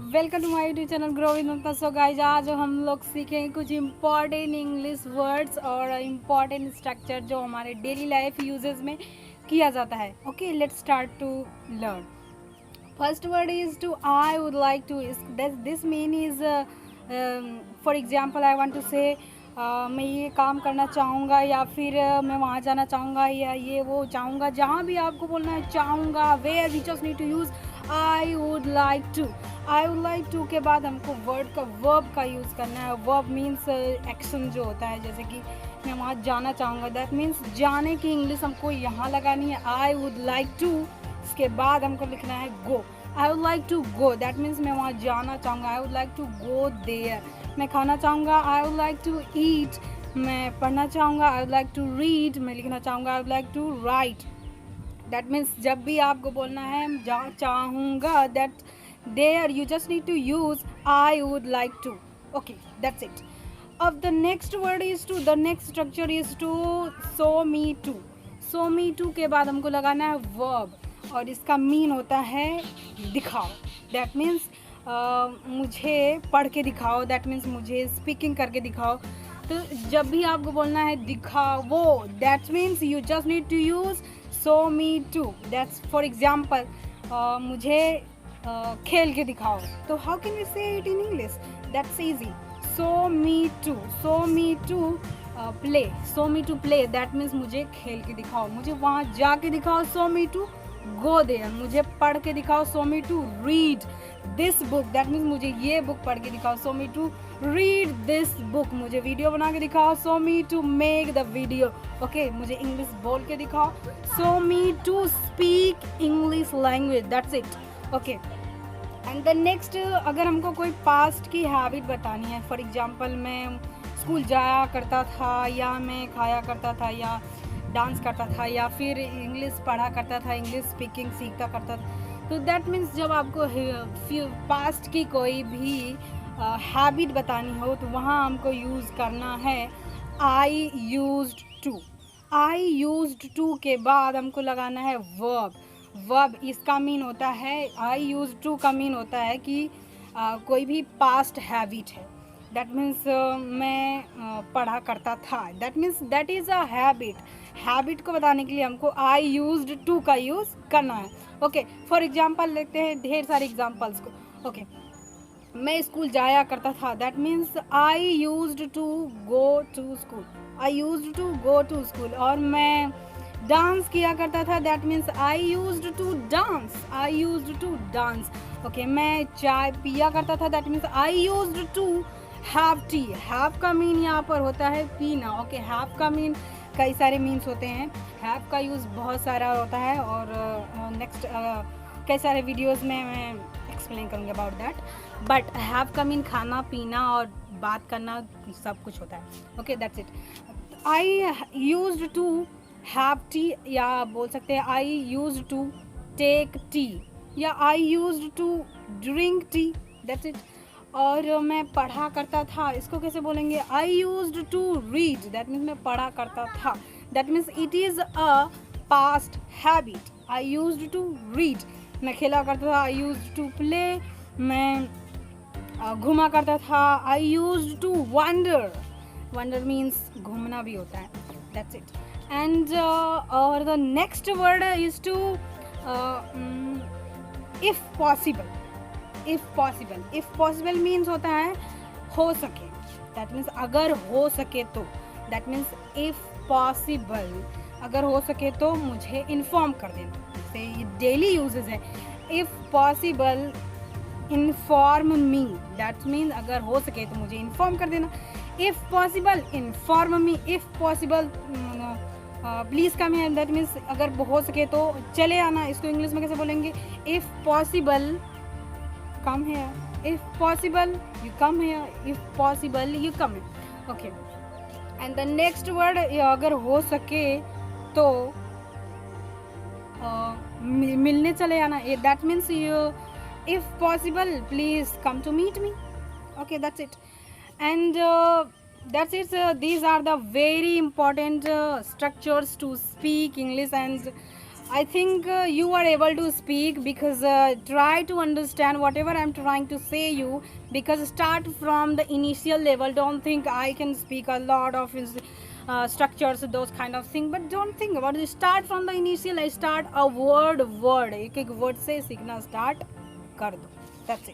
Welcome to my YouTube channel grow with Mamta. So guys, आज हम लोग सीखेंगे कुछ इम्पॉर्टेंट इंग्लिश वर्ड्स और इम्पॉर्टेंट स्ट्रक्चर जो हमारे डेली लाइफ यूजेस में किया जाता है। Okay, let's start to learn. First word is to I would like to. This mean is for example I want to say मैं ये काम करना चाहूँगा या फिर मैं वहाँ जाना चाहूँगा या ये वो चाहूँगा। जहाँ भी आपको बोलना है चाहूँगा, where we just need to use I would like to. I would like to के बाद हमको वर्ड का वर्ब का यूज़ करना है। वर्ब मीन्स एक्शन जो होता है, जैसे कि मैं वहाँ जाना चाहूँगा, दैट मीन्स जाने की इंग्लिश हमको यहाँ लगानी है आई वुड लाइक टू। इसके बाद हमको लिखना है go. I would like to go, that means मैं वहाँ जाना चाहूँगा, I would like to go there. मैं खाना चाहूँगा, I would like to eat. मैं पढ़ना चाहूँगा, I would like to read. मैं लिखना चाहूँगा, I would like to write. That means जब भी आपको बोलना है चाहूँगा, that there you just need to use I would like to. Okay, that's it. अब the next word is to, the next structure is to show me to. Show me to के बाद हमको लगाना है वर्ब और इसका mean होता है दिखाओ। दैट मीन्स मुझे पढ़ के दिखाओ, दैट मीन्स मुझे स्पीकिंग करके दिखाओ। तो जब भी आपको बोलना है दिखाओ वो, that means you just need to use show me to. That's for example मुझे खेल के दिखाओ, तो how can we say it in English? That's easy. Show me to, show me to play, show me to play, that means मुझे खेल के दिखाओ, मुझे वहाँ जाके दिखाओ, show me to go there. मुझे पढ़ के दिखाओ, show me to read this book, that means मुझे ये बुक पढ़ के दिखाओ, show me to read this book. मुझे वीडियो बना के दिखाओ, show me to make the video. Okay, मुझे इंग्लिश बोल के दिखाओ, show me to speak English language, that's it. Okay, and the next, अगर हमको कोई पास्ट की हैबिट बतानी है, फॉर एग्जाम्पल मैं स्कूल जाया करता था, या मैं खाया करता था, या डांस करता था, या फिर इंग्लिश पढ़ा करता था, इंग्लिश स्पीकिंग सीखता करता था, तो दैट मीन्स जब आपको पास्ट की कोई भी हैबिट बतानी हो तो वहाँ हमको यूज़ करना है I used to. I used to के बाद हमको लगाना है वर्ब। वर्ब इसका मीन होता है, आई यूज्ड टू का मीन होता है कि कोई भी पास्ट हैबिट है। दैट मीन्स मैं पढ़ा करता था, that means that is a habit. Habit को बताने के लिए हमको आई यूज्ड टू का यूज़ करना है। ओके, फॉर एग्जाम्पल लेते हैं ढेर सारे एग्जाम्पल्स को। ओके, मैं स्कूल जाया करता था, that means I used to go to school, I used to go to school. और मैं डांस किया करता था, that means I used to dance, I used to dance. Okay, मैं चाय पिया करता था, that means I used to have tea. Have का मीन यहाँ पर होता है पीना। ओके, हैव का मीन कई सारे मीन्स होते हैं, हैव का यूज़ बहुत सारा होता है, और नेक्स्ट कई सारे वीडियोस में मैं एक्सप्लेन करूँगी अबाउट दैट। बट हैव का मीन खाना पीना और बात करना सब कुछ होता है। Okay, that's it. I used to have tea, या बोल सकते हैं I used to take tea, या I used to drink tea, that's it. और मैं पढ़ा करता था, इसको कैसे बोलेंगे? I used to read, that means मैं पढ़ा करता था, that means it is a past habit. I used to read. मैं खेला करता था, आई यूज्ड टू प्ले। मैं घूमा करता था, I used to wander. Wander means घूमना भी होता है, दैट्स इट। एंड और the next word is to if possible. If possible, if possible means होता है हो सके, दैट मीन्स अगर हो सके तो, दैट मीन्स इफ़ पॉसिबल, अगर हो सके तो मुझे इन्फॉर्म कर देना। जैसे ये डेली यूजेस है, if possible inform me, that means अगर हो सके तो मुझे इन्फॉर्म कर देना। If possible inform me, if possible please come here, that means अगर हो सके तो चले आना। इसको इंग्लिश में कैसे बोलेंगे? If possible come here, if possible you come here, if possible you come here. Okay, and the next word, अगर हो सके तो मिलने चले आना, that means you, if possible please come to meet me. Okay, that's it. And that's it. These are the very important structures to speak English, and I think you are able to speak, because try to understand whatever I'm trying to say you, because start from the initial level. Don't think I can speak a lot of structures, those kind of thing, but don't think about it. Start from the initial. I start a word एक एक word से सीखना start कर दो. That's it.